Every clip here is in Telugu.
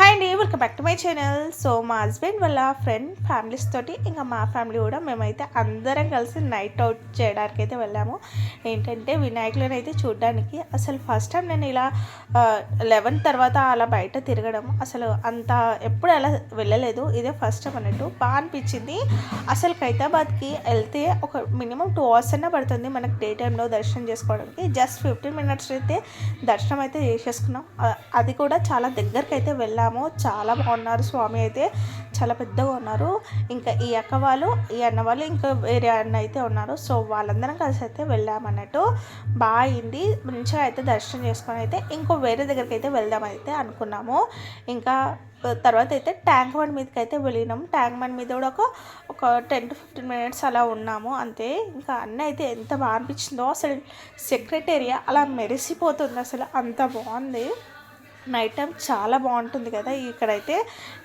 హాయ్ అండి, welcome back to my channel. So మా హస్బెండ్ వాళ్ళ ఫ్రెండ్ ఫ్యామిలీస్ తోటి ఇంకా మా ఫ్యామిలీ కూడా మేమైతే అందరం కలిసి నైట్ అవుట్ చేయడానికి అయితే వెళ్ళాము. ఏంటంటే వినాయకులను అయితే చూడడానికి. అసలు ఫస్ట్ టైం నేను ఇలా 11 తర్వాత అలా బయట తిరగడం అసలు అంత ఎప్పుడు అలా వెళ్ళలేదు. ఇదే ఫస్ట్ టైం అన్నట్టు బాగా అనిపించింది. అసలు ఖైతాబాద్కి వెళ్తే ఒక మినిమం 2 hours అన్నా పడుతుంది మనకు డే టైంలో దర్శనం చేసుకోవడానికి. జస్ట్ 15 minutes అయితే దర్శనం అయితే చేసేసుకున్నాం. అది కూడా చాలా దగ్గరికి అయితే వెళ్ళాము. చాలా బాగున్నారు. స్వామి అయితే చాలా పెద్దగా ఉన్నారు. ఇంకా ఈ అక్క వాళ్ళు, ఈ అన్న వాళ్ళు, ఇంకా వేరే అన్న అయితే ఉన్నారు. సో వాళ్ళందరం కలిసి అయితే వెళ్ళామన్నట్టు. బాగా అయింది. మంచిగా అయితే దర్శనం చేసుకొని అయితే ఇంకో వేరే దగ్గరికి అయితే వెళ్దామైతే అనుకున్నాము. ఇంకా తర్వాత అయితే ట్యాంక్ బండ్ మీదకి అయితే వెళ్ళినాం. ట్యాంక్ బండ్ మీద కూడా ఒక 10 to 15 minutes అలా ఉన్నాము అంతే. ఇంకా అన్న అయితే ఎంత బాగా అనిపించిందో, అసలు సెక్రటేరియా అలా మెరిసిపోతుంది. అసలు అంత బాగుంది. నైట్ టైం చాలా బాగుంటుంది కదా ఇక్కడైతే.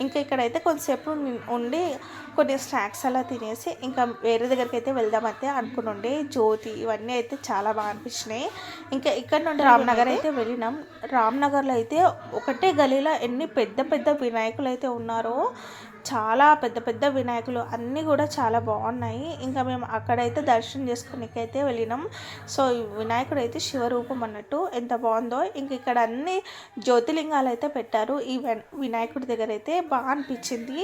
ఇంకా ఇక్కడైతే కొంతసేపు ఉండి కొన్ని స్నాక్స్ అలా తినేసి ఇంకా వేరే దగ్గరికి అయితే వెళ్దామైతే అనుకుని జ్యోతి ఇవన్నీ అయితే చాలా బాగా అనిపించినాయి. ఇంకా ఇక్కడ నుండి రామ్నగర్ అయితే వెళ్ళినాం. రామ్నగర్లో అయితే ఒకటే గలీలో ఎన్ని పెద్ద పెద్ద వినాయకులు అయితే ఉన్నారో, చాలా పెద్ద పెద్ద వినాయకులు అన్నీ కూడా చాలా బాగున్నాయి. ఇంకా మేము అక్కడైతే దర్శనం చేసుకునేకైతే వెళ్ళినాం. సో ఈ వినాయకుడు అయితే శివరూపం అన్నట్టు ఎంత బాగుందో. ఇంక ఇక్కడ అన్ని జ్యోతిలింగాలు అయితే పెట్టారు. ఈ వినాయకుడి దగ్గర అయితే బాగా అనిపించింది.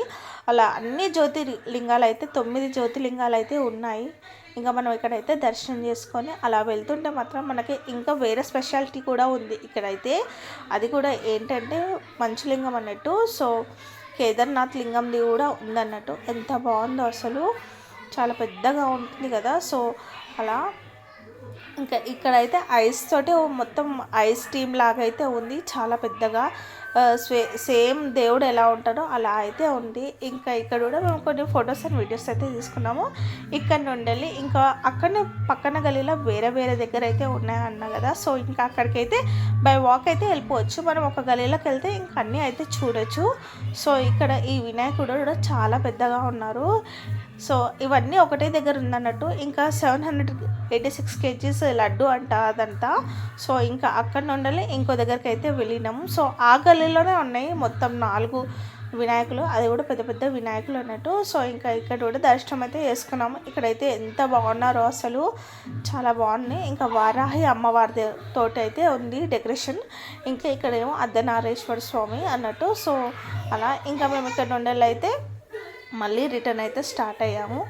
అలా అన్ని జ్యోతిలింగాలు అయితే 9 జ్యోతిలింగాలు అయితే ఉన్నాయి. ఇంకా మనం ఇక్కడైతే దర్శనం చేసుకొని అలా వెళ్తుంటే మాత్రం మనకి ఇంకా వేరే స్పెషాలిటీ కూడా ఉంది ఇక్కడైతే. అది కూడా ఏంటంటే మంచులింగం అన్నట్టు. సో కేదార్నాథ్ లింగంది కూడా ఉందన్నట్టు. ఎంత బాగుందో అసలు, చాలా పెద్దగా ఉంటుంది కదా. సో అలా ఇంకా ఇక్కడైతే ఐస్ తోటి మొత్తం ఐస్ టీమ్ లాగా అయితే ఉంది, చాలా పెద్దగా. సేమ్ దేవుడు ఎలా ఉంటాడో అలా అయితే ఉంది. ఇంకా ఇక్కడ కూడా మేము కొన్ని ఫొటోస్ అండ్ వీడియోస్ అయితే తీసుకున్నాము. ఇక్కడ నుండి ఇంకా అక్కడనే పక్కన గలీలో వేరే వేరే దగ్గర అయితే ఉన్నాయన్న కదా. సో ఇంకా అక్కడికైతే బై వాక్ అయితే వెళ్ళిపోవచ్చు. మనం ఒక గలీలోకి వెళ్తే ఇంకా అన్నీ అయితే చూడొచ్చు. సో ఇక్కడ ఈ వినాయకుడు కూడా చాలా పెద్దగా ఉన్నారు. సో ఇవన్నీ ఒకటే దగ్గర ఉందన్నట్టు. ఇంకా 786 kgs లడ్డు అంట అదంతా. సో ఇంకా అక్కడ నుండి ఇంకో దగ్గరికి అయితే వెళ్ళినాము. సో ఆ గల్లీలోనే ఉన్నాయి మొత్తం 4 వినాయకులు, అది కూడా పెద్ద పెద్ద వినాయకులు అన్నట్టు. సో ఇంకా ఇక్కడ కూడా దర్శనం అయితే చేసుకున్నాము. ఇక్కడైతే ఎంత బాగున్నారో అసలు, చాలా బాగుంది. ఇంకా వారాహి అమ్మవారి తోటి అయితే ఉంది డెకరేషన్. ఇంకా ఇక్కడేమో అర్ధనారీశ్వర స్వామి అన్నట్టు. సో అలా ఇంకా మేము ఇక్కడ నుండి అయితే మళ్ళీ రిటర్న్ అయితే స్టార్ట్ అయ్యాము.